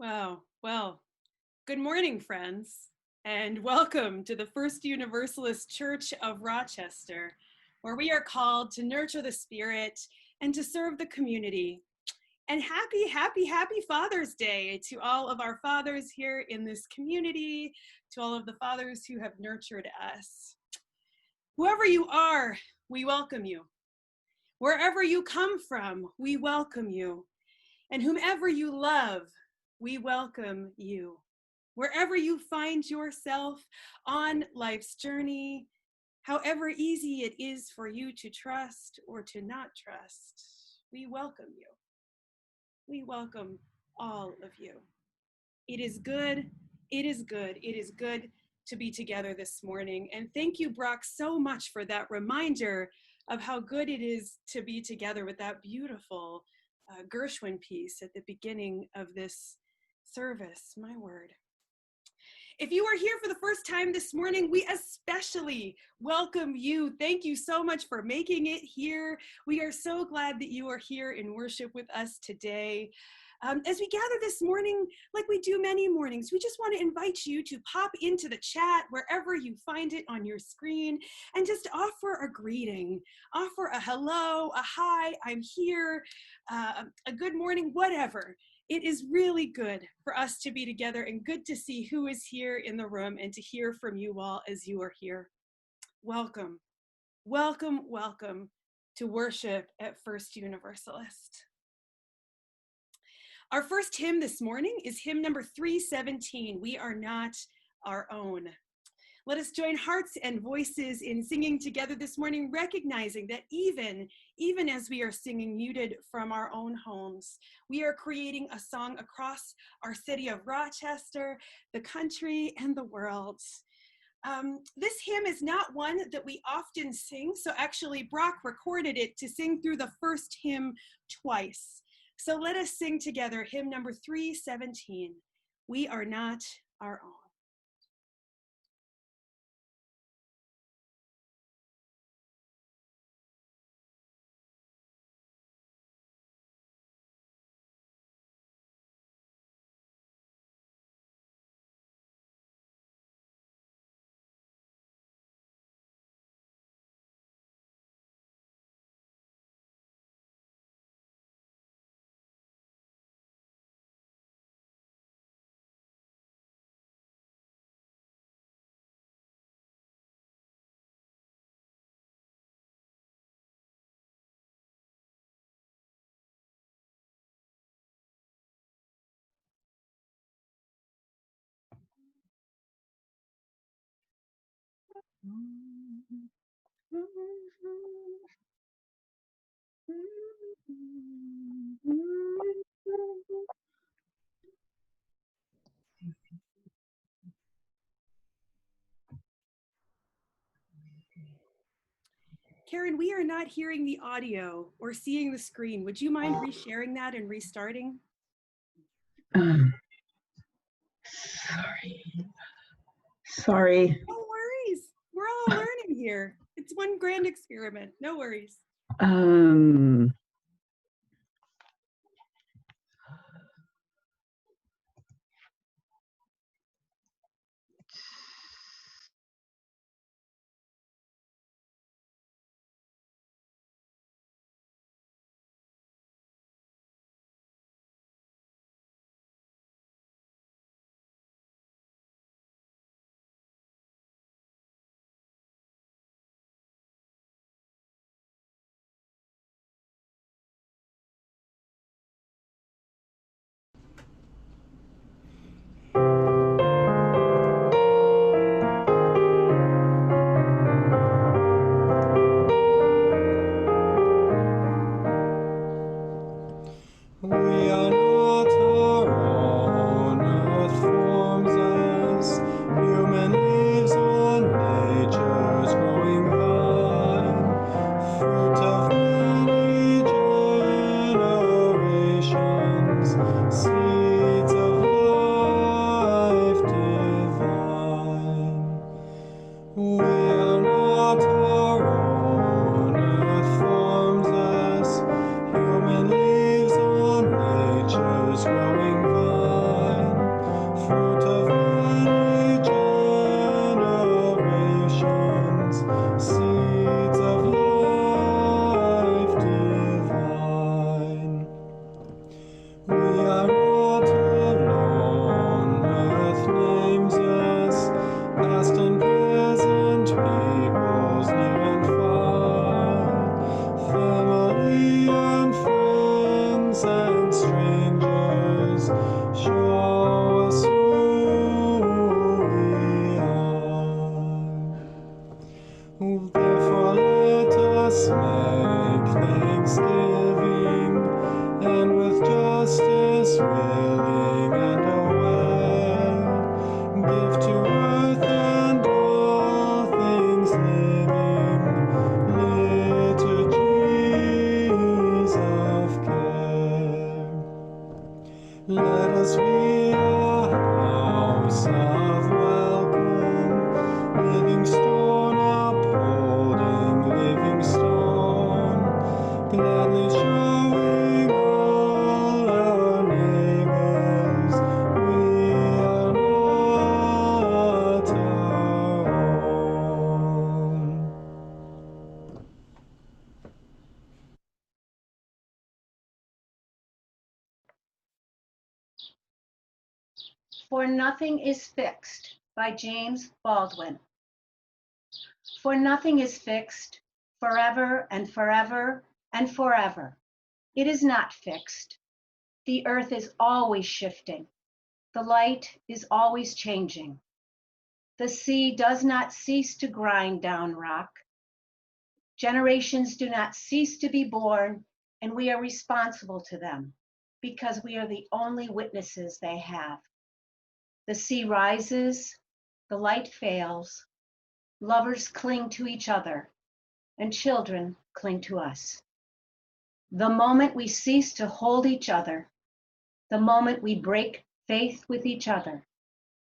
Wow. Well, good morning, friends, and welcome to the First Universalist Church of Rochester, where we are called to nurture the spirit and to serve the community. And happy Father's Day to all of our fathers here in this community, to all of the fathers who have nurtured us. Whoever you are, we welcome you. Wherever you come from, we welcome you. And whomever you love, we welcome you. Wherever you find yourself on life's journey, however easy it is for you to trust or to not trust, we welcome you. We welcome all of you. It is good, it is good, it is good to be together this morning. And thank you, Brock, so much for that reminder of how good it is to be together with that beautiful Gershwin piece at the beginning of this service. My word. If you are here for the first time this morning, we especially welcome you. Thank you so much for making it here. We are so glad that you are here in worship with us today. As we gather this morning, like we do many mornings, we just want to invite you to pop into the chat wherever you find it on your screen and just offer a greeting, offer a hello, a hi, I'm here, a good morning, whatever. It is really good for us to be together and good to see who is here in the room and to hear from you all as you are here. Welcome, welcome, welcome to worship at First Universalist. Our first hymn this morning is hymn number 317, We Are Not Our Own. Let us join hearts and voices in singing together this morning, recognizing that even as we are singing muted from our own homes, we are creating a song across our city of Rochester, the country, and the world. This hymn is not one that we often sing, so actually Brock recorded it to sing through the first hymn twice. So let us sing together hymn number 317, We Are Not Our Own. Karen, we are not hearing the audio or seeing the screen. Would you mind resharing that and restarting? Sorry. No worries. We're all learning here. It's one grand experiment. No worries. For Nothing is Fixed by James Baldwin. For nothing is fixed forever and forever and forever. It is not fixed. The earth is always shifting. The light is always changing. The sea does not cease to grind down rock. Generations do not cease to be born, and we are responsible to them because we are the only witnesses they have. The sea rises, the light fails, lovers cling to each other, and children cling to us. The moment we cease to hold each other, the moment we break faith with each other,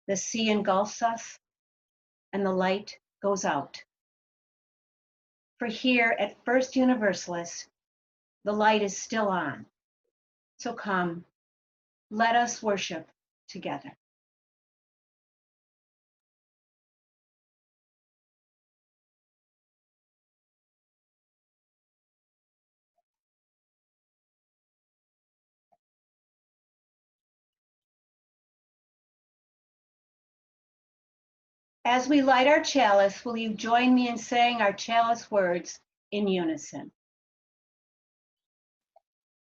the sea engulfs us and the light goes out. For here at First Universalist, the light is still on. So come, let us worship together. As we light our chalice, will you join me in saying our chalice words in unison?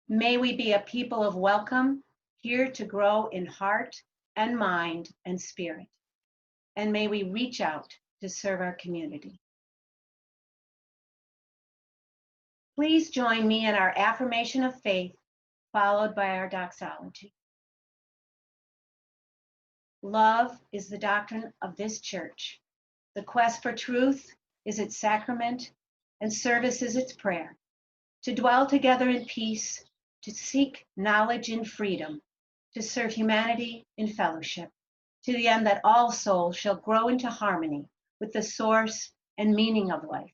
May we be a people of welcome, here to grow in heart and mind and spirit. And may we reach out to serve our community. Please join me in our affirmation of faith, followed by our doxology. Love is the doctrine of this church. The quest for truth is its sacrament, and service is its prayer. To dwell together in peace, to seek knowledge in freedom, to serve humanity in fellowship, to the end that all souls shall grow into harmony with the source and meaning of life.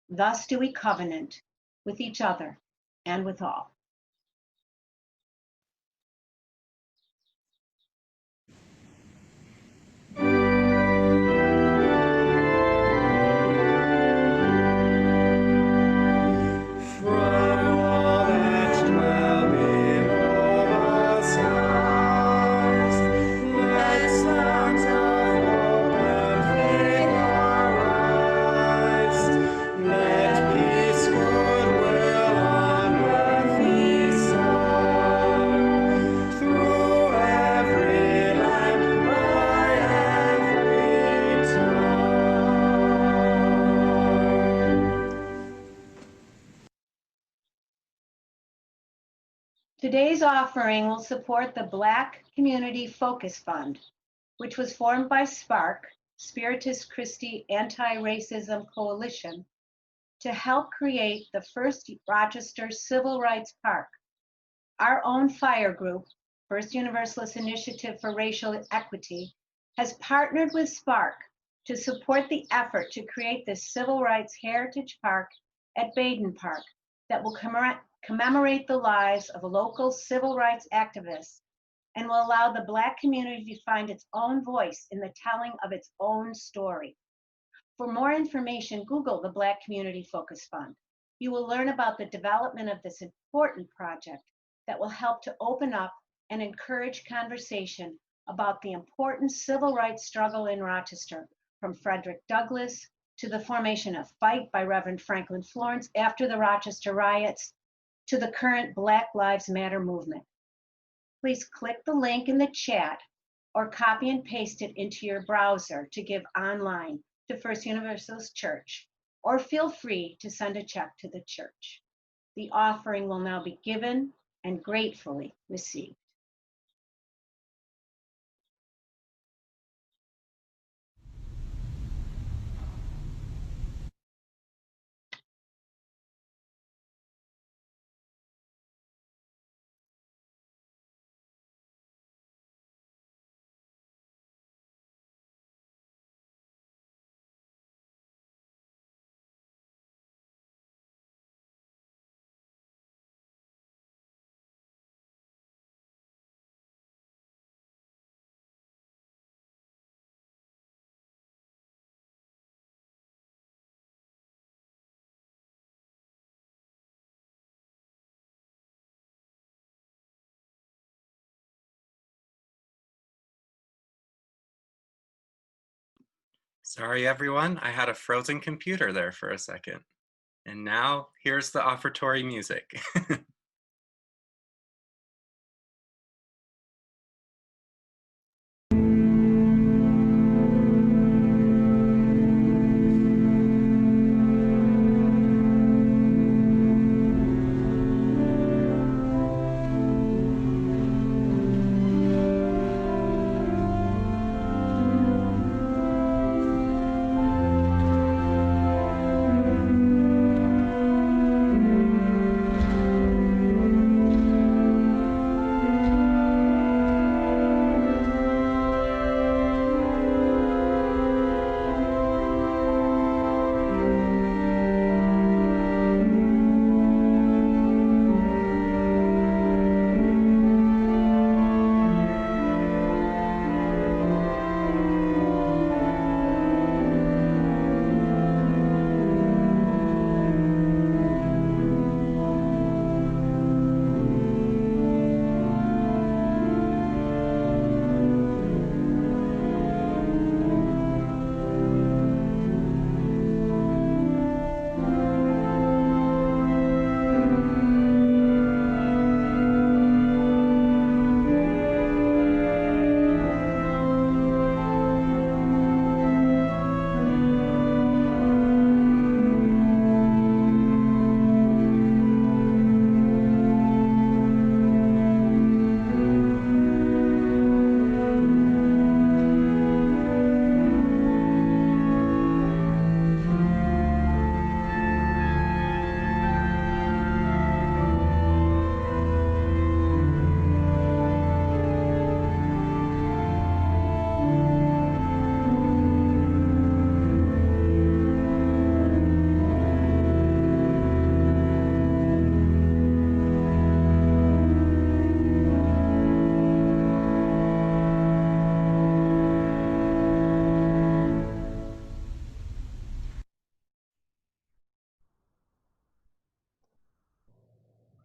Thus do we covenant with each other and with all. Today's offering will support the Black Community Focus Fund, which was formed by SPARC, Spiritus Christi Anti-Racism Coalition, to help create the first Rochester Civil Rights Park. Our own fire group, First Universalist Initiative for Racial Equity, has partnered with SPARC to support the effort to create this Civil Rights Heritage Park at Baden Park that will commemorate the lives of local civil rights activists and will allow the Black community to find its own voice in the telling of its own story. For more information, Google the Black Community Focus Fund. You will learn about the development of this important project that will help to open up and encourage conversation about the important civil rights struggle in Rochester, from Frederick Douglass to the formation of Fight by Reverend Franklin Florence after the Rochester riots, to the current Black Lives Matter movement. Please click the link in the chat or copy and paste it into your browser to give online to First Universalist Church, or feel free to send a check to the church. The offering will now be given and gratefully received. Sorry, everyone. I had a frozen computer there for a second. And now here's the offertory music.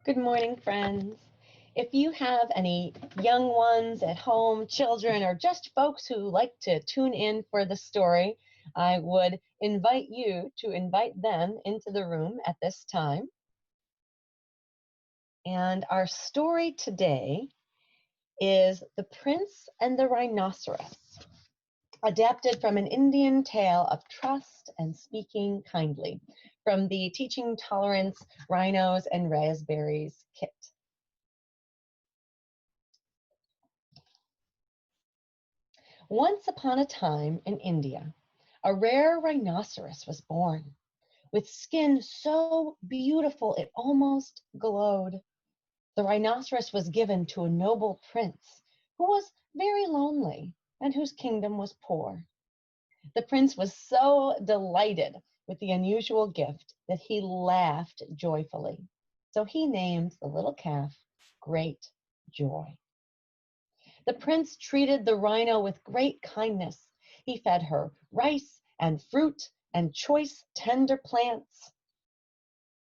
Good morning, friends. If you have any young ones at home, children, or just folks who like to tune in for the story, I would invite you to invite them into the room at this time. And our story today is The Prince and the Rhinoceros, adapted from an Indian tale of trust and speaking kindly from the Teaching Tolerance Rhinos and Raspberries kit. Once upon a time in India, a rare rhinoceros was born, with skin so beautiful it almost glowed. The rhinoceros was given to a noble prince who was very lonely and whose kingdom was poor. The prince was so delighted with the unusual gift that he laughed joyfully. So he named the little calf Great Joy. The prince treated the rhino with great kindness. He fed her rice and fruit and choice tender plants.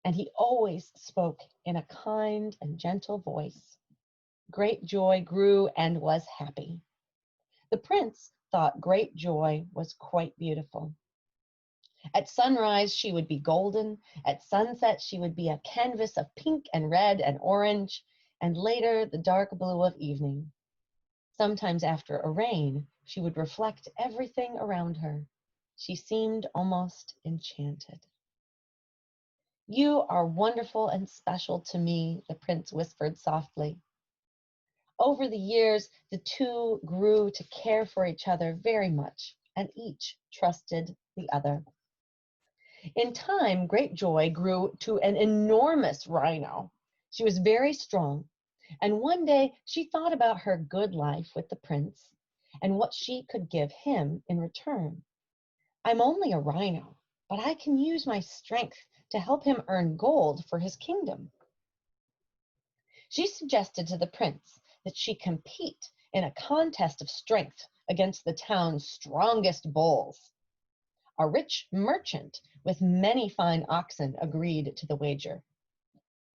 And he always spoke in a kind and gentle voice. Great Joy grew and was happy. The prince thought Great Joy was quite beautiful. At sunrise, she would be golden. At sunset, she would be a canvas of pink and red and orange, and later the dark blue of evening. Sometimes after a rain, she would reflect everything around her. She seemed almost enchanted. You are wonderful and special to me, the prince whispered softly. Over the years, the two grew to care for each other very much, and each trusted the other. In time, Great Joy grew to an enormous rhino. She was very strong. And one day she thought about her good life with the prince and what she could give him in return. I'm only a rhino, but I can use my strength to help him earn gold for his kingdom. She suggested to the prince that she compete in a contest of strength against the town's strongest bulls. A rich merchant with many fine oxen agreed to the wager.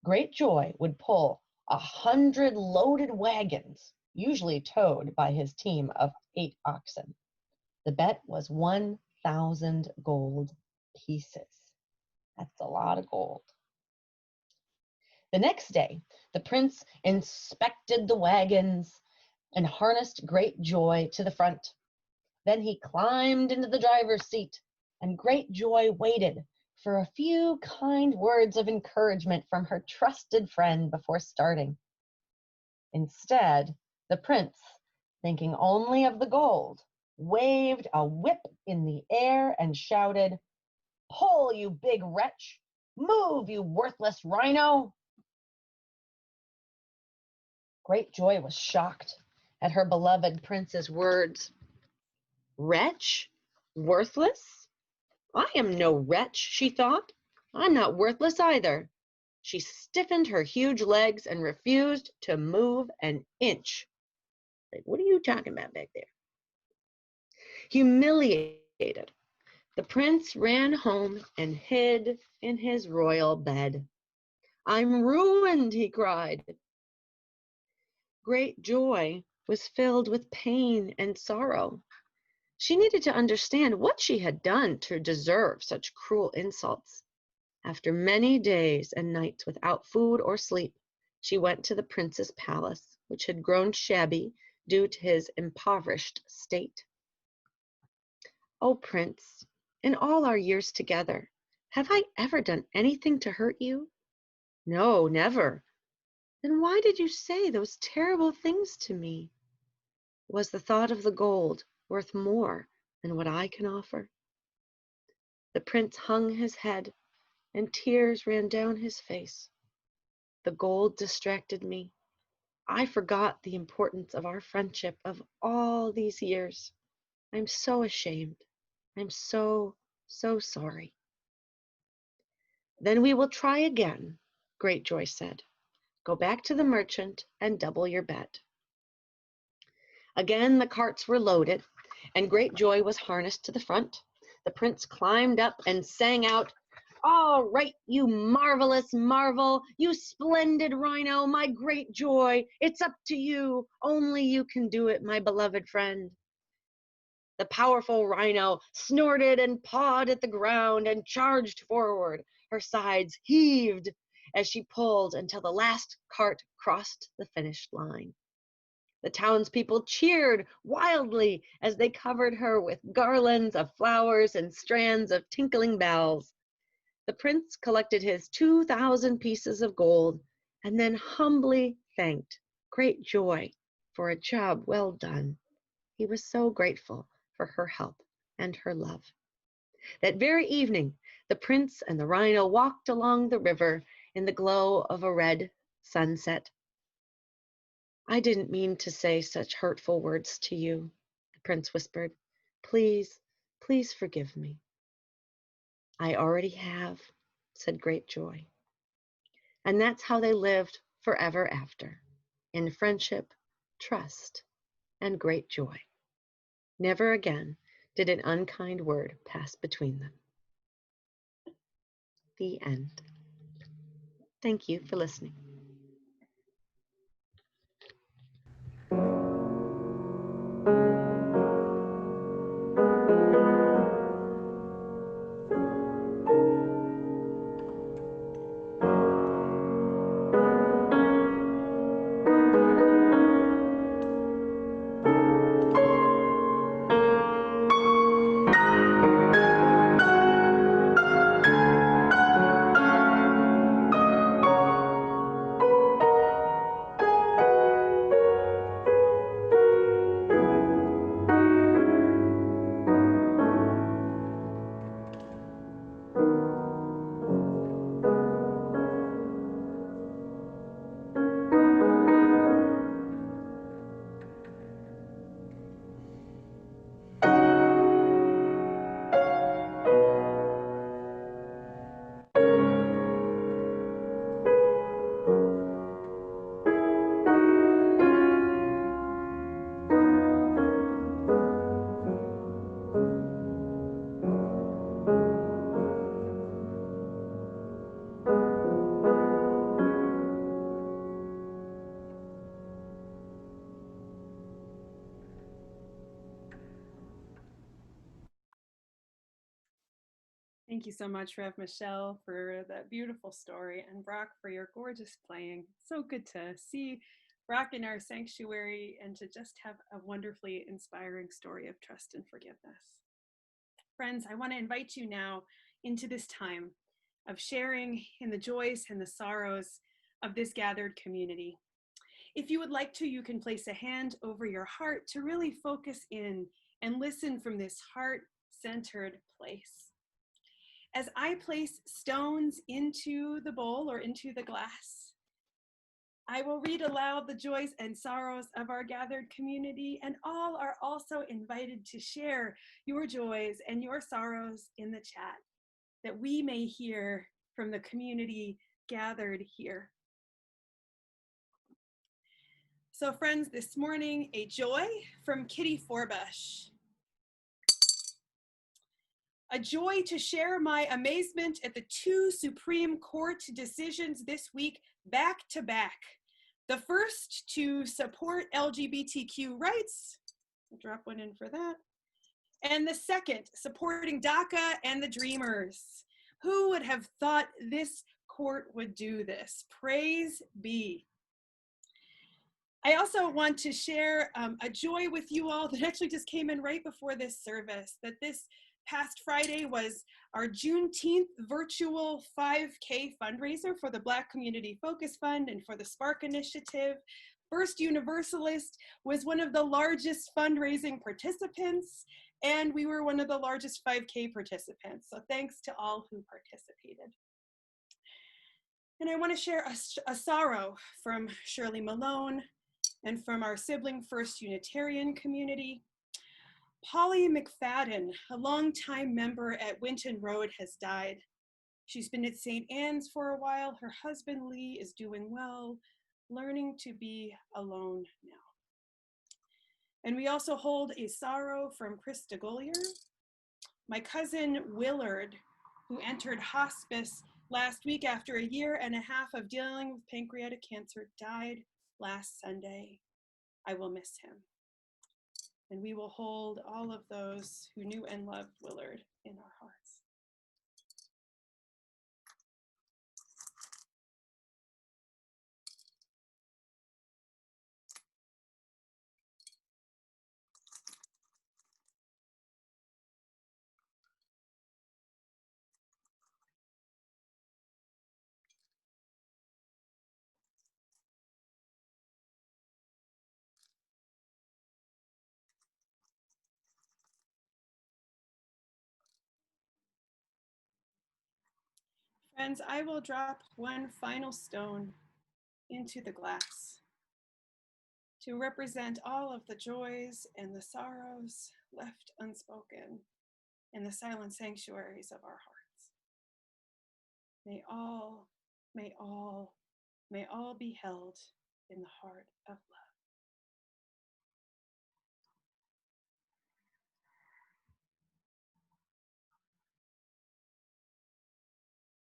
Great Joy would pull 100 loaded wagons, usually towed by his team of 8 oxen. The bet was 1 2,000 gold pieces. That's a lot of gold. The next day, the prince inspected the wagons and harnessed Great Joy to the front. Then he climbed into the driver's seat, and Great Joy waited for a few kind words of encouragement from her trusted friend before starting. Instead, the prince, thinking only of the gold, waved a whip in the air and shouted, "Pull, you big wretch! Move, you worthless rhino!" Great Joy was shocked at her beloved prince's words. Wretch? Worthless? I am no wretch, she thought. I'm not worthless either. She stiffened her huge legs and refused to move an inch. Like, what are you talking about back there? Humiliated, the prince ran home and hid in his royal bed. I'm ruined, he cried. Great Joy was filled with pain and sorrow. She needed to understand what she had done to deserve such cruel insults. After many days and nights without food or sleep, she went to the prince's palace, which had grown shabby due to his impoverished state. Oh, Prince, in all our years together, have I ever done anything to hurt you? No, never. Then why did you say those terrible things to me? Was the thought of the gold worth more than what I can offer? The prince hung his head, and tears ran down his face. The gold distracted me. I forgot the importance of our friendship of all these years. I'm so ashamed. I'm so sorry. Then we will try again, Great Joy said. Go back to the merchant and double your bet. Again, the carts were loaded, and Great Joy was harnessed to the front. The prince climbed up and sang out, "All right, you marvelous marvel, you splendid rhino, my great joy. It's up to you. Only you can do it, my beloved friend." The powerful rhino snorted and pawed at the ground and charged forward. Her sides heaved as she pulled until the last cart crossed the finish line. The townspeople cheered wildly as they covered her with garlands of flowers and strands of tinkling bells. The prince collected his 2,000 pieces of gold and then humbly thanked Great Joy for a job well done. He was so grateful for her help and her love. That very evening, the prince and the rhino walked along the river in the glow of a red sunset. I didn't mean to say such hurtful words to you, the prince whispered. Please, please forgive me. I already have, said Great Joy. And that's how they lived forever after, in friendship, trust, and great joy. Never again did an unkind word pass between them. The end. Thank you for listening. Thank you so much, Rev Michelle, for that beautiful story, and Brock for your gorgeous playing. So good to see Brock in our sanctuary and to just have a wonderfully inspiring story of trust and forgiveness. Friends, I want to invite you now into this time of sharing in the joys and the sorrows of this gathered community. If you would like to, you can place a hand over your heart to really focus in and listen from this heart-centered place. As I place stones into the bowl or into the glass, I will read aloud the joys and sorrows of our gathered community, and all are also invited to share your joys and your sorrows in the chat, that we may hear from the community gathered here. So friends, this morning, a joy from Kitty Forbush. A joy to share my amazement at the 2 Supreme Court decisions this week, back to back. The first to support LGBTQ rights, I'll drop one in for that. And the second, supporting DACA and the Dreamers. Who would have thought this court would do this? Praise be. I also want to share a joy with you all that actually just came in right before this service, that this past Friday was our Juneteenth virtual 5K fundraiser for the Black Community Focus Fund and for the Spark Initiative. First Universalist was one of the largest fundraising participants, and we were one of the largest 5K participants. So thanks to all who participated. And I want to share a sorrow from Shirley Malone and from our sibling First Unitarian community. Polly McFadden, a longtime member at Winton Road, has died. She's been at St. Anne's for a while. Her husband, Lee, is doing well, learning to be alone now. And we also hold a sorrow from Chris DeGollier. My cousin, Willard, who entered hospice last week after a year and a half of dealing with pancreatic cancer, died last Sunday. I will miss him. And we will hold all of those who knew and loved Willard in our hearts. Friends, I will drop one final stone into the glass to represent all of the joys and the sorrows left unspoken in the silent sanctuaries of our hearts. May all be held in the heart of love.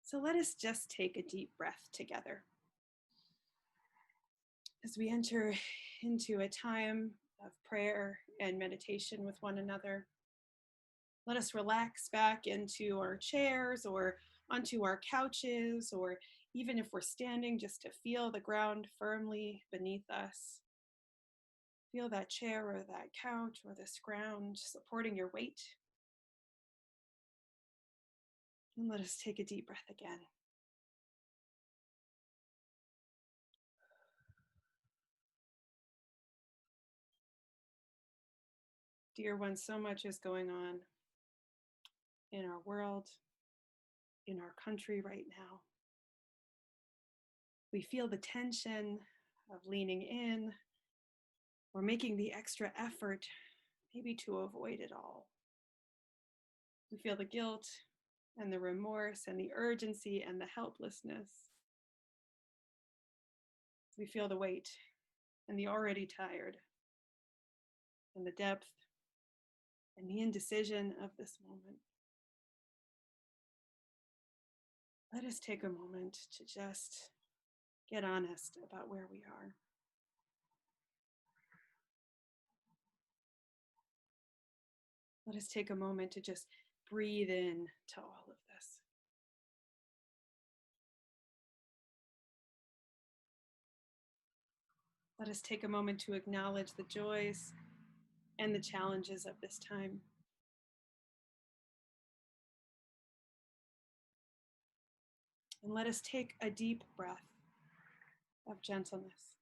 So let us just take a deep breath together as we enter into a time of prayer and meditation with one another. Let us relax back into our chairs or onto our couches, or even if we're standing, just to feel the ground firmly beneath us. Feel that chair or that couch or this ground supporting your weight. And let us take a deep breath again. Dear ones, so much is going on in our world, in our country right now. We feel the tension of leaning in or making the extra effort, maybe to avoid it all. We feel the guilt and the remorse and the urgency and the helplessness. We feel the weight and the already tired and the depth and the indecision of this moment. Let us take a moment to just get honest about where we are. Let us take a moment to just breathe in to all of this. Let us take a moment to acknowledge the joys and the challenges of this time. And let us take a deep breath of gentleness.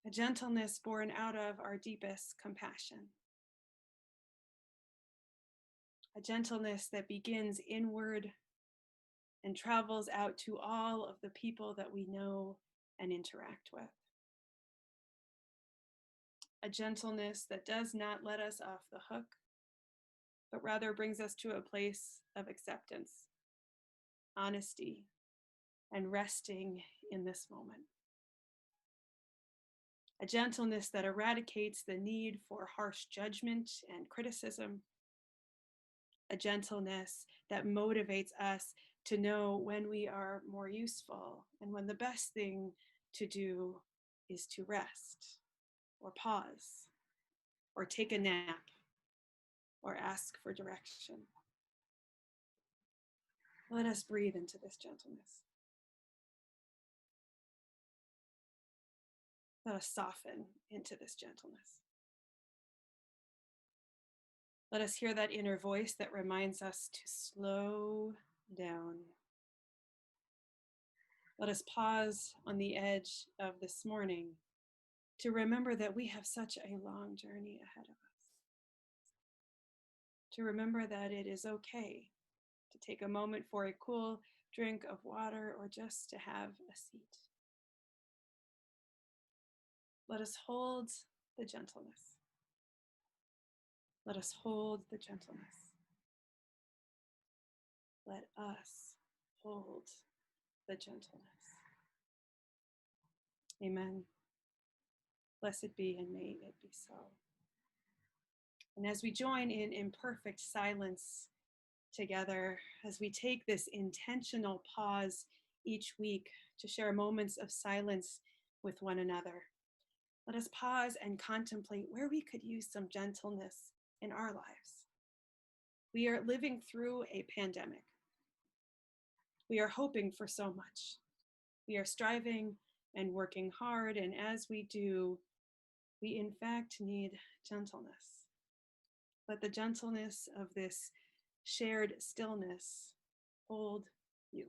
A gentleness born out of our deepest compassion. A gentleness that begins inward and travels out to all of the people that we know and interact with. A gentleness that does not let us off the hook, but rather brings us to a place of acceptance, honesty, and resting in this moment. A gentleness that eradicates the need for harsh judgment and criticism. A gentleness that motivates us to know when we are more useful and when the best thing to do is to rest or pause or take a nap or ask for direction. Let us breathe into this gentleness. Let us soften into this gentleness. Let us hear that inner voice that reminds us to slow down. Let us pause on the edge of this morning to remember that we have such a long journey ahead of us. To remember that it is okay to take a moment for a cool drink of water or just to have a seat. Let us hold the gentleness. Let us hold the gentleness. Let us hold the gentleness. Amen. Blessed be and may it be so. And as we join in imperfect silence together, as we take this intentional pause each week to share moments of silence with one another, let us pause and contemplate where we could use some gentleness in our lives. We are living through a pandemic. We are hoping for so much. We are striving and working hard, and as we do, we in fact need gentleness. Let the gentleness of this shared stillness hold you.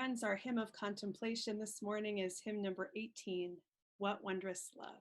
Friends, our hymn of contemplation this morning is hymn number 18, What Wondrous Love.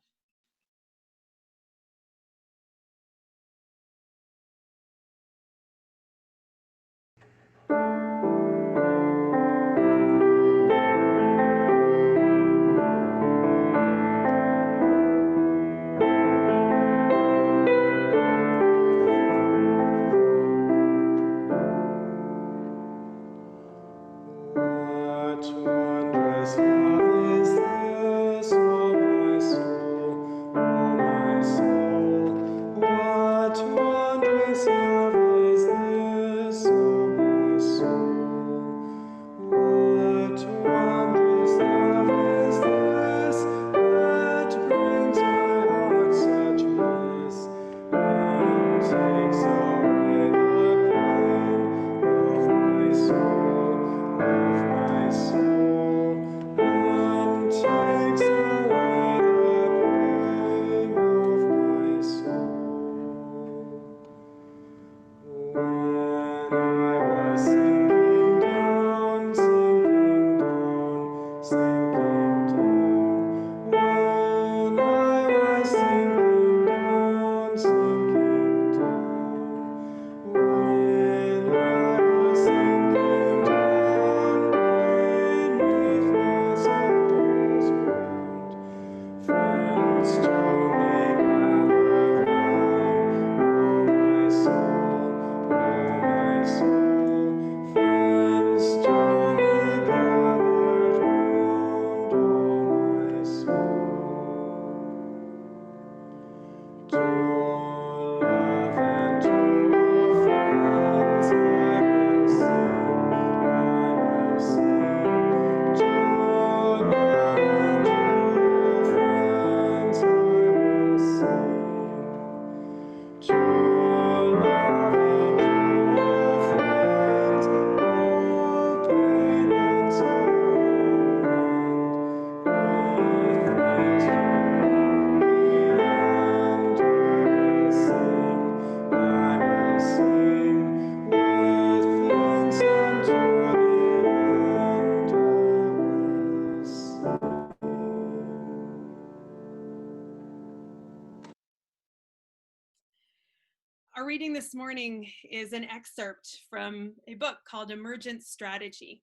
Our reading this morning is an excerpt from a book called Emergent Strategy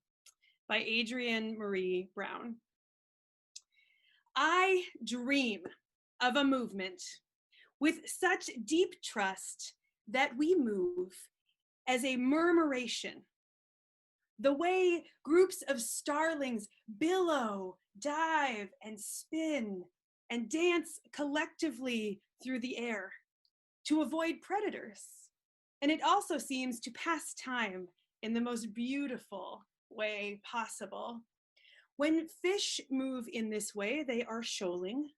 by Adrienne Maree Brown. I dream of a movement with such deep trust that we move as a murmuration, the way groups of starlings billow, dive, and spin and dance collectively through the air to avoid predators. And it also seems to pass time in the most beautiful way possible. When fish move in this way, they are shoaling.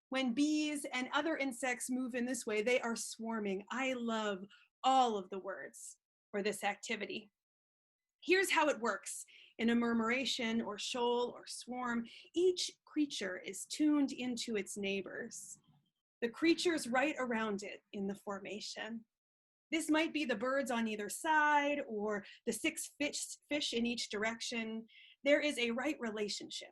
When bees and other insects move in this way, they are swarming. I love all of the words for this activity. Here's how it works. In a murmuration or shoal or swarm, each creature is tuned into its neighbors, the creatures right around it in the formation. This might be the birds on either side or the 6 fish in each direction. There is a right relationship,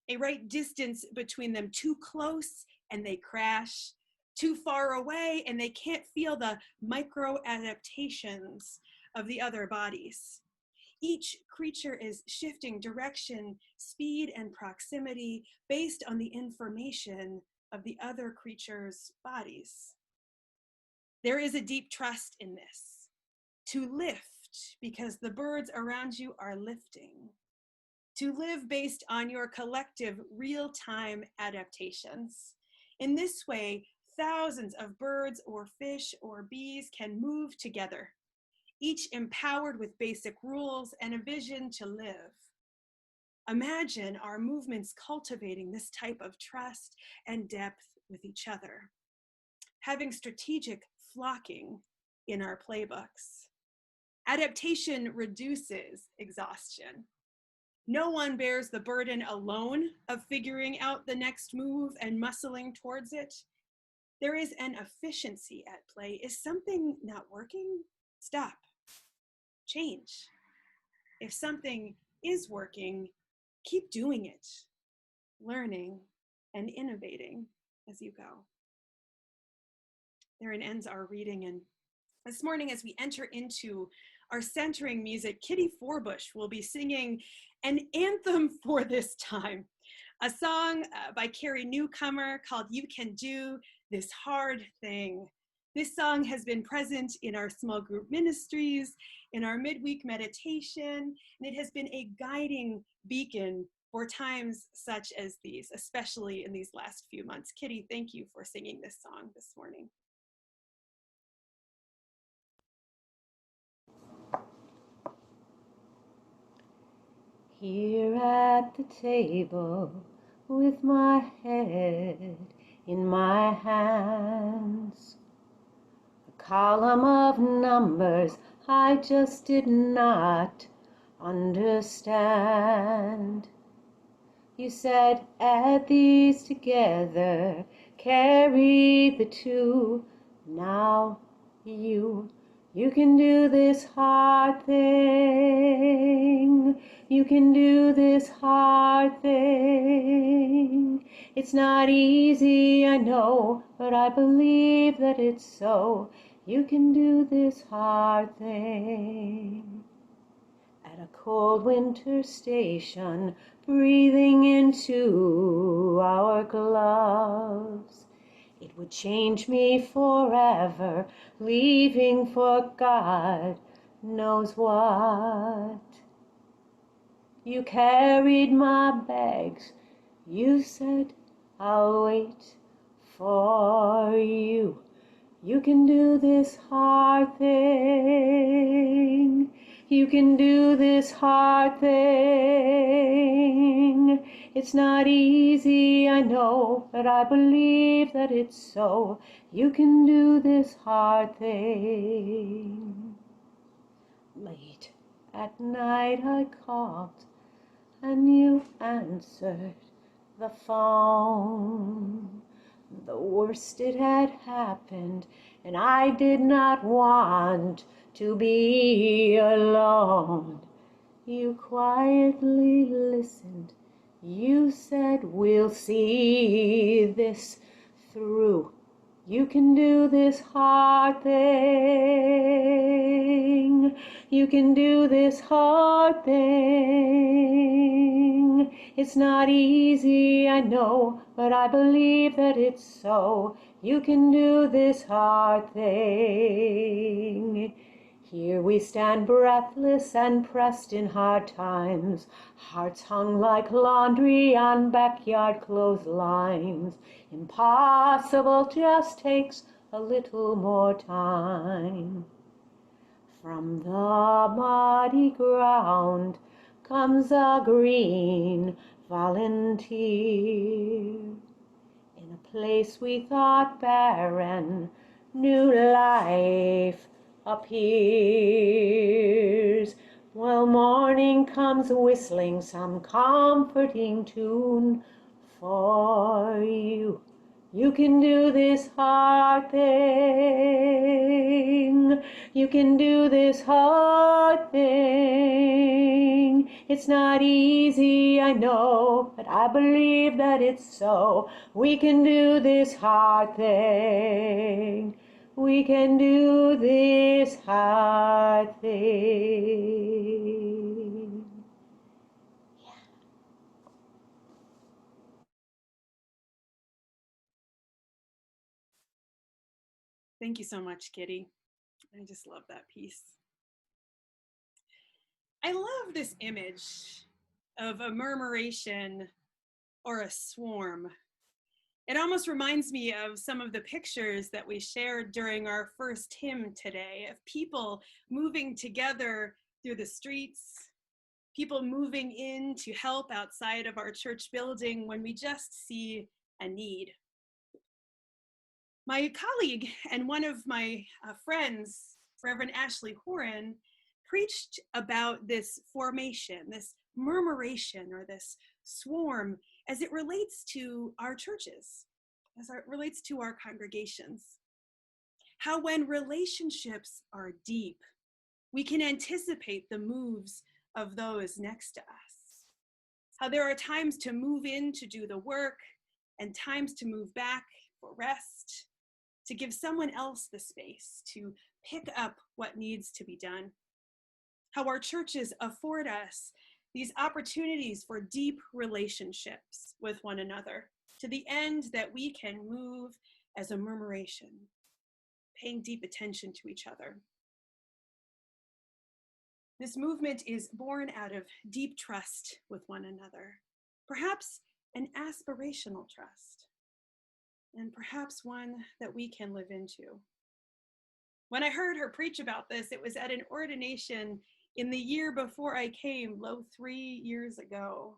a right distance between them. Too close and they crash, too far away and they can't feel the micro adaptations of the other bodies. Each creature is shifting direction, speed, and proximity based on the information of the other creatures' bodies. There is a deep trust in this. To lift because the birds around you are lifting. To live based on your collective real-time adaptations. In this way, thousands of birds or fish or bees can move together, each empowered with basic rules and a vision to live. Imagine our movements cultivating this type of trust and depth with each other, having strategic flocking in our playbooks. Adaptation reduces exhaustion. No one bears the burden alone of figuring out the next move and muscling towards it. There is an efficiency at play. Is something not working? Stop. Change. If something is working, keep doing it, learning and innovating as you go. Therein ends our reading. And this morning, as we enter into our centering music, Kitty Forbush will be singing an anthem for this time, a song by Carrie Newcomer called You Can Do This Hard Thing. This song has been present in our small group ministries, in our midweek meditation, and it has been a guiding beacon for times such as these, especially in these last few months. Kitty, thank you for singing this song this morning. Here at the table, with my head in my hands, a column of numbers I just did not understand. You said, add these together, carry the two. Now you can do this hard thing. You can do this hard thing. It's not easy, I know, but I believe that it's so. You can do this hard thing. At a cold winter station, breathing into our gloves, it would change me forever, leaving for God knows what. You carried my bags, you said, I'll wait for you. You can do this hard thing. You can do this hard thing. It's not easy, I know, but I believe that it's so. You can do this hard thing. Late at night I called, and you answered the phone. The worst it had happened, and I did not want to be alone. You quietly listened. You said, we'll see this through. You can do this hard thing. You can do this hard thing. It's not easy, I know, but I believe that it's so. You can do this hard thing. Here we stand breathless and pressed in hard times, hearts hung like laundry on backyard clotheslines. Impossible just takes a little more time. From the muddy ground comes a green volunteer. In a place we thought barren, new life appears. Well, morning comes whistling some comforting tune for you. You can do this hard thing. You can do this hard thing. It's not easy, I know, but I believe that it's so. We can do this hard thing. We can do this hard thing. Thank you so much, Kitty. I just love that piece. I love this image of a murmuration or a swarm. It almost reminds me of some of the pictures that we shared during our first hymn today, of people moving together through the streets, people moving in to help outside of our church building when we just see a need. My colleague and one of my friends, Reverend Ashley Horan, preached about this formation, this murmuration, or this swarm, as it relates to our churches, as it relates to our congregations. How when relationships are deep, we can anticipate the moves of those next to us. How there are times to move in to do the work and times to move back for rest, to give someone else the space to pick up what needs to be done. How our churches afford us these opportunities for deep relationships with one another, to the end that we can move as a murmuration, paying deep attention to each other. This movement is born out of deep trust with one another, perhaps an aspirational trust, and perhaps one that we can live into. When I heard her preach about this, it was at an ordination in the year before I came, 3 years ago.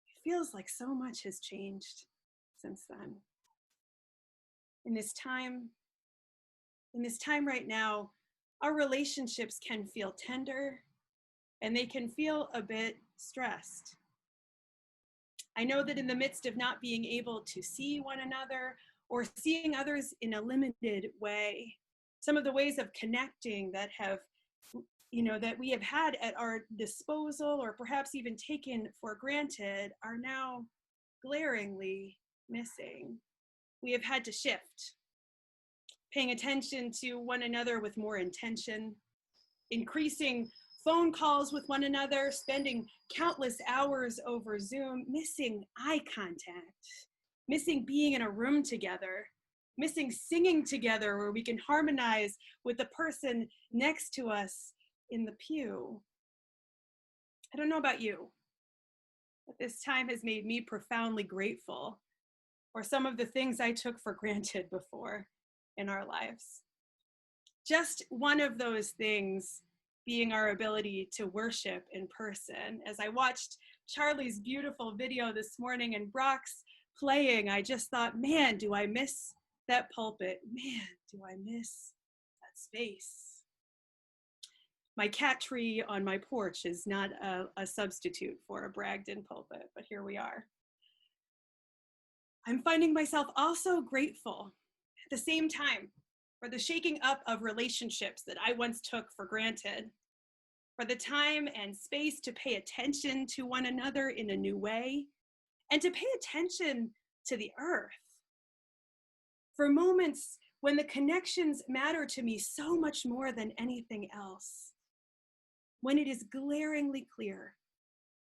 It feels like so much has changed since then. In this time right now, our relationships can feel tender and they can feel a bit stressed. I know that in the midst of not being able to see one another or seeing others in a limited way, some of the ways of connecting that we have had at our disposal or perhaps even taken for granted are now glaringly missing. We have had to shift, paying attention to one another with more intention, increasing phone calls with one another, spending countless hours over Zoom, missing eye contact, missing being in a room together, missing singing together where we can harmonize with the person next to us in the pew. I don't know about you, but this time has made me profoundly grateful for some of the things I took for granted before in our lives. Just one of those things being our ability to worship in person. As I watched Charlie's beautiful video this morning and Brock's playing, I just thought, man, do I miss that pulpit? Man, do I miss that space? My cat tree on my porch is not a substitute for a Bragdon pulpit, but here we are. I'm finding myself also grateful at the same time for the shaking up of relationships that I once took for granted, for the time and space to pay attention to one another in a new way, and to pay attention to the earth. For moments when the connections matter to me so much more than anything else, when it is glaringly clear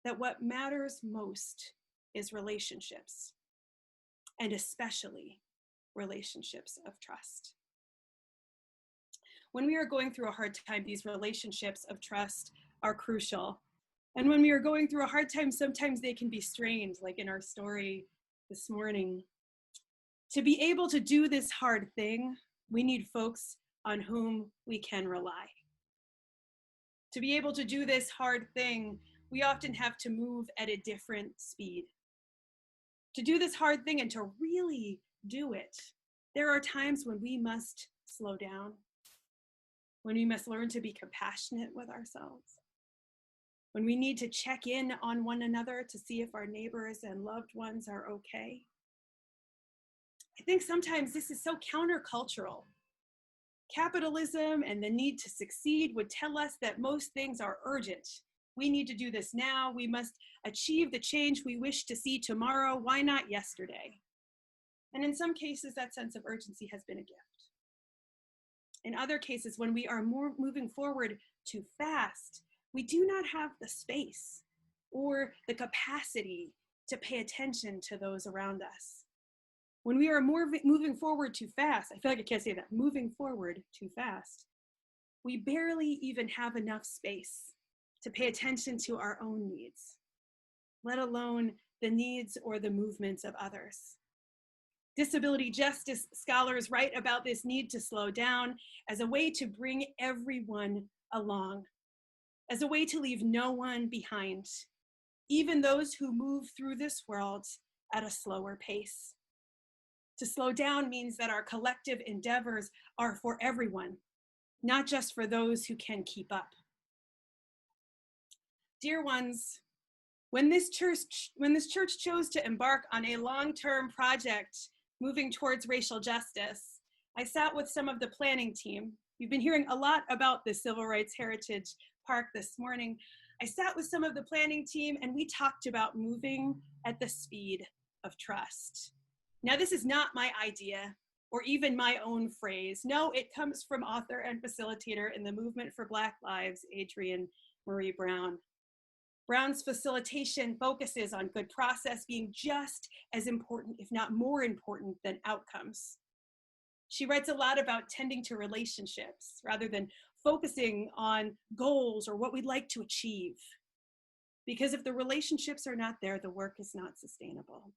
that what matters most is relationships, and especially relationships of trust. When we are going through a hard time, these relationships of trust are crucial. And when we are going through a hard time, sometimes they can be strained, like in our story this morning. To be able to do this hard thing, we need folks on whom we can rely. To be able to do this hard thing, we often have to move at a different speed. To do this hard thing and to really do it, there are times when we must slow down, when we must learn to be compassionate with ourselves, when we need to check in on one another to see if our neighbors and loved ones are okay. I think sometimes this is so countercultural. Capitalism and the need to succeed would tell us that most things are urgent. We need to do this now. We must achieve the change we wish to see tomorrow. Why not yesterday? And in some cases, that sense of urgency has been a gift. In other cases, when we are moving forward too fast, we do not have the space or the capacity to pay attention to those around us. When we are moving forward too fast, I feel like I can't say that, moving forward too fast, we barely even have enough space to pay attention to our own needs, let alone the needs or the movements of others. Disability justice scholars write about this need to slow down as a way to bring everyone along, as a way to leave no one behind, even those who move through this world at a slower pace. To slow down means that our collective endeavors are for everyone, not just for those who can keep up. Dear ones, when this church chose to embark on a long-term project moving towards racial justice, I sat with some of the planning team. You've been hearing a lot about the Civil Rights Heritage Park this morning. I sat with some of the planning team and we talked about moving at the speed of trust. Now, this is not my idea or even my own phrase. No, it comes from author and facilitator in the Movement for Black Lives, Adrienne Maree Brown. Brown's facilitation focuses on good process being just as important, if not more important, than outcomes. She writes a lot about tending to relationships rather than focusing on goals or what we'd like to achieve. Because if the relationships are not there, the work is not sustainable.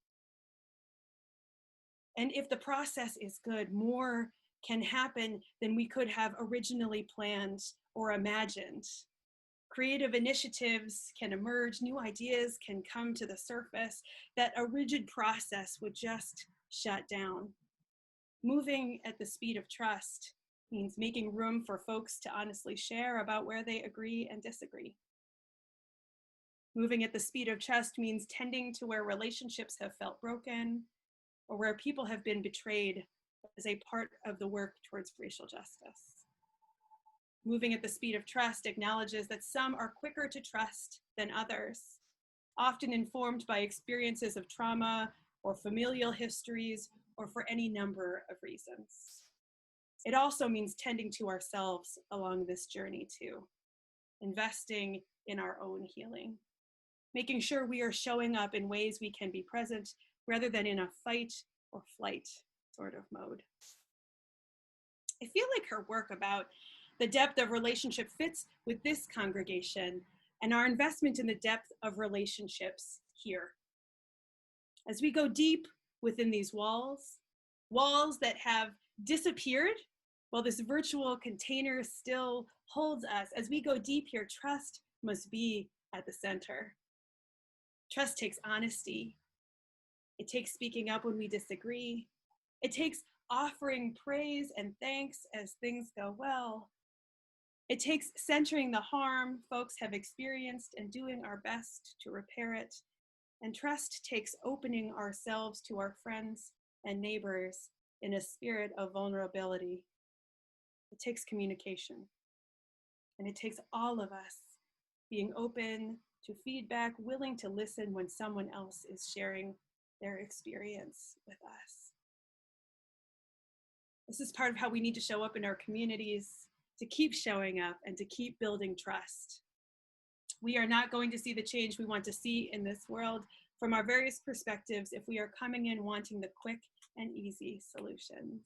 And if the process is good, more can happen than we could have originally planned or imagined. Creative initiatives can emerge, new ideas can come to the surface that a rigid process would just shut down. Moving at the speed of trust means making room for folks to honestly share about where they agree and disagree. Moving at the speed of trust means tending to where relationships have felt broken or where people have been betrayed as a part of the work towards racial justice. Moving at the speed of trust acknowledges that some are quicker to trust than others, often informed by experiences of trauma or familial histories or for any number of reasons. It also means tending to ourselves along this journey too, investing in our own healing, making sure we are showing up in ways we can be present rather than in a fight or flight sort of mode. I feel like her work about the depth of relationship fits with this congregation and our investment in the depth of relationships here. As we go deep within these walls that have disappeared while this virtual container still holds us, as we go deep here, trust must be at the center. Trust takes honesty. It takes speaking up when we disagree. It takes offering praise and thanks as things go well. It takes centering the harm folks have experienced and doing our best to repair it. And trust takes opening ourselves to our friends and neighbors in a spirit of vulnerability. It takes communication. And it takes all of us being open to feedback, willing to listen when someone else is sharing their experience with us. This is part of how we need to show up in our communities, to keep showing up and to keep building trust. We are not going to see the change we want to see in this world from our various perspectives if we are coming in wanting the quick and easy solutions.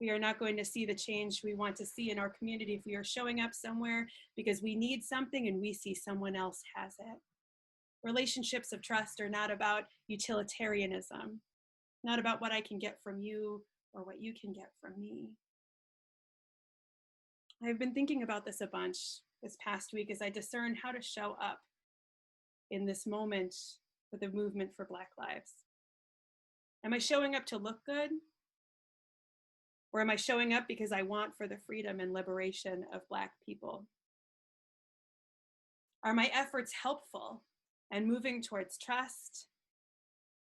We are not going to see the change we want to see in our community if we are showing up somewhere because we need something and we see someone else has it. Relationships of trust are not about utilitarianism, not about what I can get from you or what you can get from me. I've been thinking about this a bunch this past week as I discern how to show up in this moment for the movement for Black lives. Am I showing up to look good? Or am I showing up because I want for the freedom and liberation of Black people? Are my efforts helpful and moving towards trust?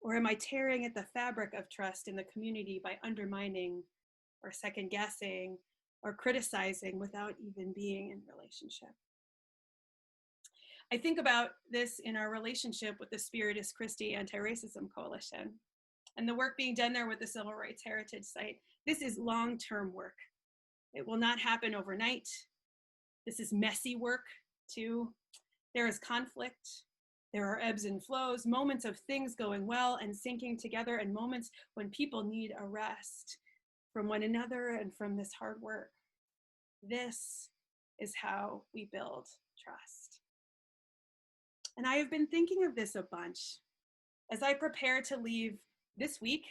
Or am I tearing at the fabric of trust in the community by undermining or second guessing or criticizing without even being in relationship? I think about this in our relationship with the Spiritist Christi Anti-Racism Coalition and the work being done there with the Civil Rights Heritage Site. This is long-term work. It will not happen overnight. This is messy work too. There is conflict. There are ebbs and flows, moments of things going well and sinking together, and moments when people need a rest from one another and from this hard work. This is how we build trust. And I have been thinking of this a bunch as I prepare to leave this week,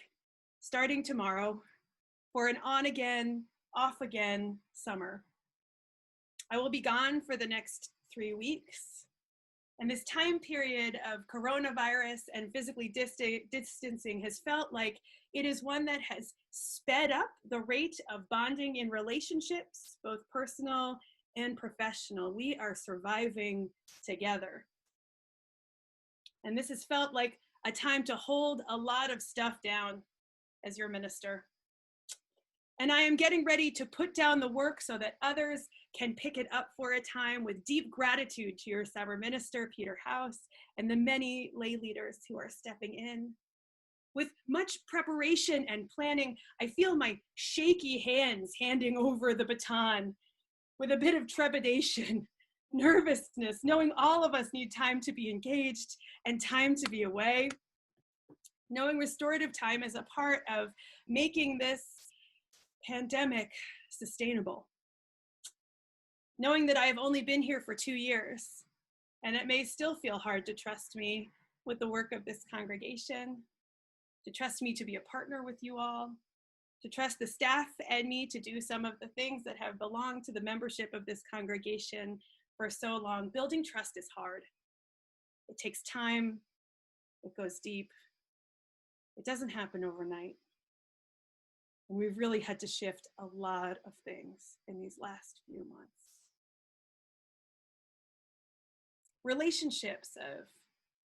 starting tomorrow, for an on-again, off-again summer. I will be gone for the next 3 weeks. And this time period of coronavirus and physically distancing has felt like it is one that has sped up the rate of bonding in relationships, both personal and professional. We are surviving together. And this has felt like a time to hold a lot of stuff down as your minister. And I am getting ready to put down the work so that others can pick it up for a time with deep gratitude to your summer minister, Peter House, and the many lay leaders who are stepping in. With much preparation and planning, I feel my shaky hands handing over the baton with a bit of trepidation, nervousness, knowing all of us need time to be engaged and time to be away. Knowing restorative time is a part of making this pandemic sustainable. Knowing that I have only been here for 2 years, and it may still feel hard to trust me with the work of this congregation, to trust me to be a partner with you all, to trust the staff and me to do some of the things that have belonged to the membership of this congregation for so long. Building trust is hard. It takes time. It goes deep. It doesn't happen overnight. And we've really had to shift a lot of things in these last few months. Relationships of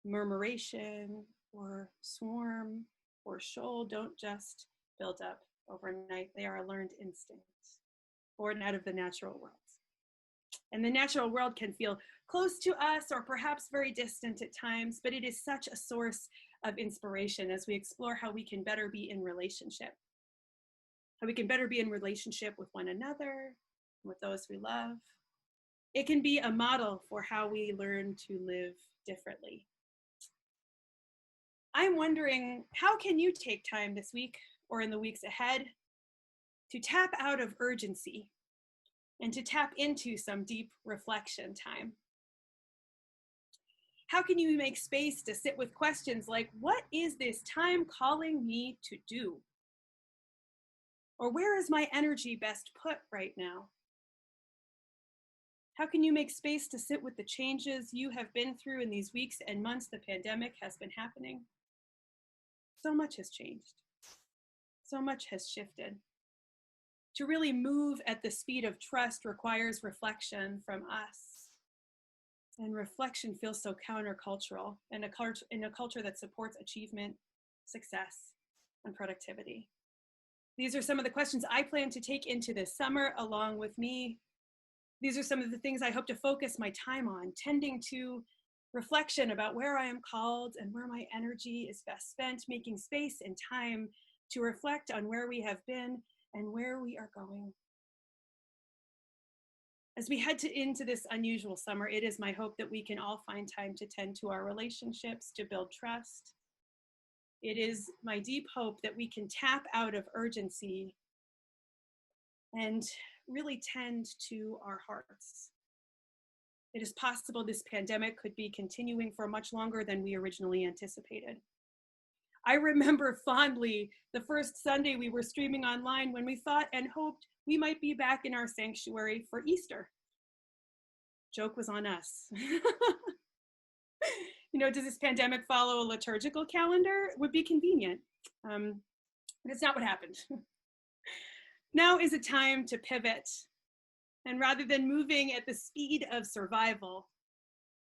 murmuration or swarm or shoal don't just build up overnight. They are a learned instinct, born out of the natural world. And the natural world can feel close to us or perhaps very distant at times, but it is such a source of inspiration as we explore how we can better be in relationship. How we can better be in relationship with one another, with those we love. It can be a model for how we learn to live differently. I'm wondering, how can you take time this week or in the weeks ahead to tap out of urgency and to tap into some deep reflection time? How can you make space to sit with questions like, what is this time calling me to do? Or where is my energy best put right now? How can you make space to sit with the changes you have been through in these weeks and months the pandemic has been happening? So much has changed. So much has shifted. To really move at the speed of trust requires reflection from us. And reflection feels so countercultural in a culture that supports achievement, success, and productivity. These are some of the questions I plan to take into this summer along with me. These are some of the things I hope to focus my time on, tending to reflection about where I am called and where my energy is best spent, making space and time to reflect on where we have been and where we are going. As we head into this unusual summer, it is my hope that we can all find time to tend to our relationships, to build trust. It is my deep hope that we can tap out of urgency and really tend to our hearts. It is possible this pandemic could be continuing for much longer than we originally anticipated. I remember fondly the first Sunday we were streaming online when we thought and hoped we might be back in our sanctuary for Easter. Joke was on us. Does this pandemic follow a liturgical calendar? It would be convenient, but it's not what happened. Now is a time to pivot. And rather than moving at the speed of survival,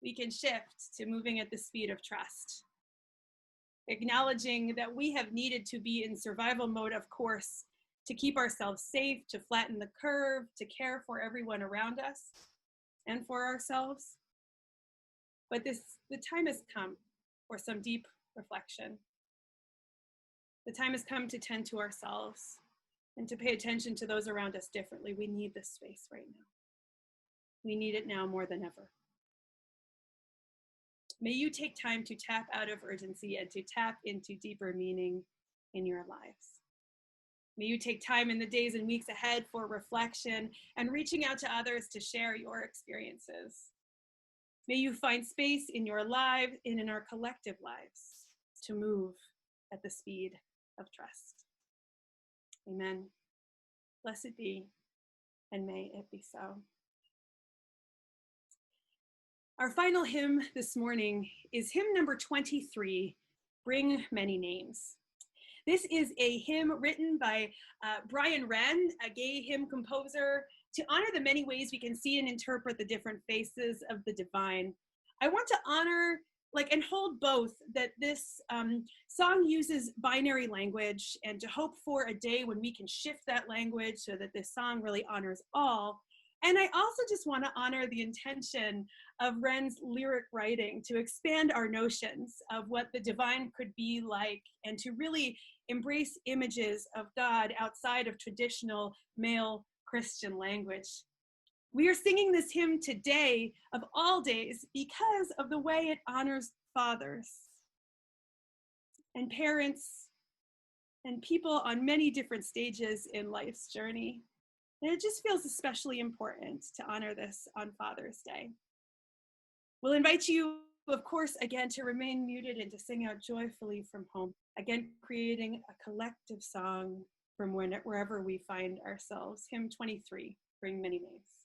we can shift to moving at the speed of trust. Acknowledging that we have needed to be in survival mode, of course, to keep ourselves safe, to flatten the curve, to care for everyone around us and for ourselves. But the time has come for some deep reflection. The time has come to tend to ourselves and to pay attention to those around us differently. We need this space right now. We need it now more than ever. May you take time to tap out of urgency and to tap into deeper meaning in your lives. May you take time in the days and weeks ahead for reflection and reaching out to others to share your experiences. May you find space in your lives and in our collective lives to move at the speed of trust. Amen. Blessed be, and may it be so. Our final hymn this morning is hymn number 23, Bring Many Names. This is a hymn written by Brian Wren, a gay hymn composer, to honor the many ways we can see and interpret the different faces of the divine. I want to honor and hold both, that this song uses binary language, and to hope for a day when we can shift that language so that this song really honors all, And I also just want to honor the intention of Wren's lyric writing to expand our notions of what the divine could be like and to really embrace images of God outside of traditional male Christian language. We are singing this hymn today of all days because of the way it honors fathers and parents and people on many different stages in life's journey. And it just feels especially important to honor this on Father's Day. We'll invite you, of course, again, to remain muted and to sing out joyfully from home, again, creating a collective song from wherever we find ourselves. Hymn 23, Bring Many Names.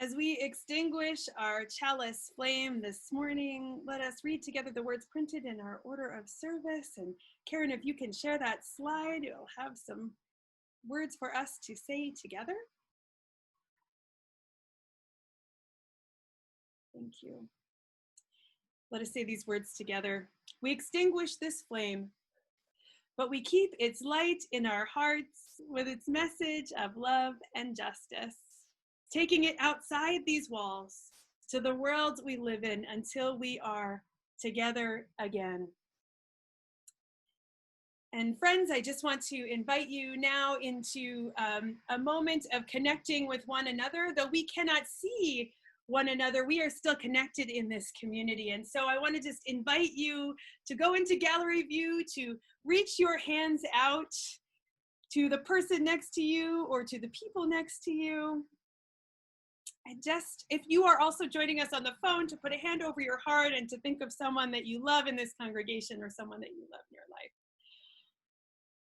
As we extinguish our chalice flame this morning, let us read together the words printed in our order of service. And Karen, if you can share that slide, you'll have some words for us to say together. Thank you. Let us say these words together. We extinguish this flame, but we keep its light in our hearts with its message of love and justice, taking it outside these walls to the world we live in until we are together again. And friends, I just want to invite you now into a moment of connecting with one another. Though we cannot see one another, we are still connected in this community. And so I want to just invite you to go into gallery view, to reach your hands out to the person next to you or to the people next to you. And just, if you are also joining us on the phone, to put a hand over your heart and to think of someone that you love in this congregation or someone that you love in your life.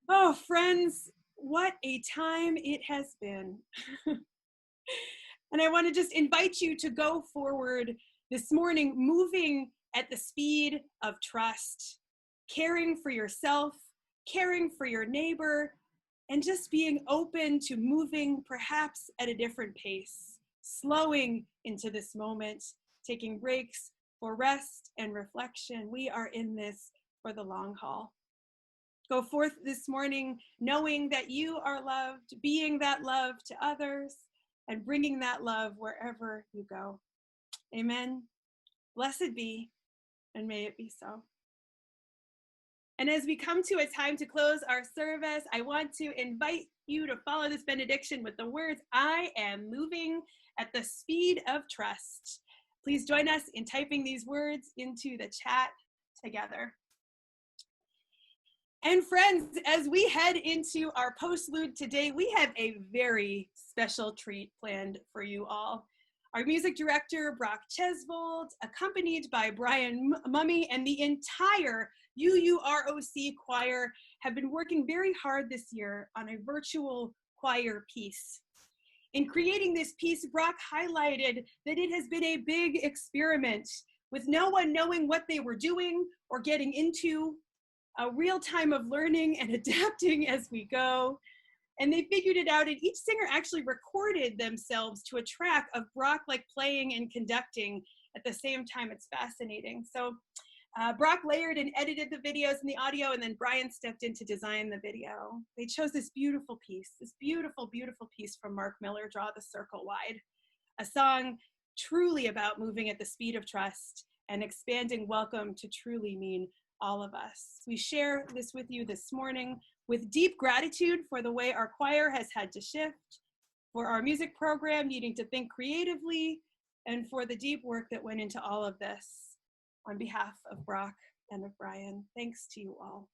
Oh, friends, what a time it has been. And I want to just invite you to go forward this morning, moving at the speed of trust, caring for yourself, caring for your neighbor, and just being open to moving perhaps at a different pace, slowing into this moment, taking breaks for rest and reflection. We are in this for the long haul. Go forth this morning knowing that you are loved, being that love to others, and bringing that love wherever you go. Amen. Blessed be, and may it be so. And as we come to a time to close our service, I want to invite you to follow this benediction with the words, I am moving at the speed of trust. Please join us in typing these words into the chat together. And friends, as we head into our postlude today, we have a very special treat planned for you all. Our music director, Brock Chesvold, accompanied by Brian Mummy and the entire UURoc choir, have been working very hard this year on a virtual choir piece. In creating this piece, Brock highlighted that it has been a big experiment with no one knowing what they were doing or getting into, a real time of learning and adapting as we go. And they figured it out, and each singer actually recorded themselves to a track of Brock like playing and conducting at the same time. It's fascinating. So Brock layered and edited the videos and the audio, and then Brian stepped in to design the video. They chose this beautiful piece, this beautiful, beautiful piece from Mark Miller, Draw the Circle Wide, a song truly about moving at the speed of trust and expanding welcome to truly mean all of us. We share this with you this morning with deep gratitude for the way our choir has had to shift, for our music program needing to think creatively, and for the deep work that went into all of this. On behalf of Brock and of Brian, thanks to you all.